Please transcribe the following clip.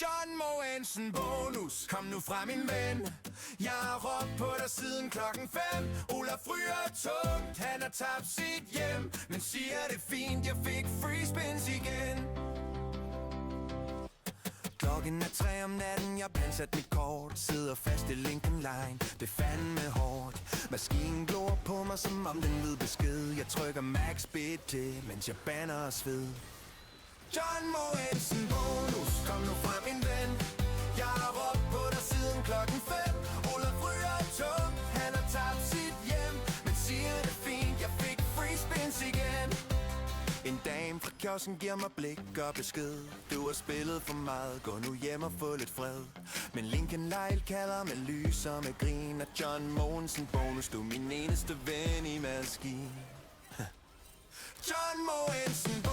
John Mogensen bonus, kom nu fra min ven. Jeg har råbt på dig siden klokken 5. Olaf ryger tungt, han har tabt sit hjem, men siger det fint, jeg fik free spins igen. Klokken er 3 om natten, jeg pansat mit kort. Sidder fast i Lincoln Line, det fandme hårdt. Maskinen glor på mig, som om den ved besked. Jeg trykker max speed til, mens jeg bander og sved. John Mogensen bonus, kom nu fra min ven. Jeg har råbt på dig siden klokken 5. Olaf ryger tungt, han har tabt sit hjem, men siger det fint, jeg fik free spins igen. En dame fra kiosken giver mig blik og besked. Du har spillet for meget, gå nu hjem og få lidt fred. Men Lincoln Lyle kalder med lys og med grin. Og John Mogensen bonus, du er min eneste ven i maskinen. John Mogensen bonus.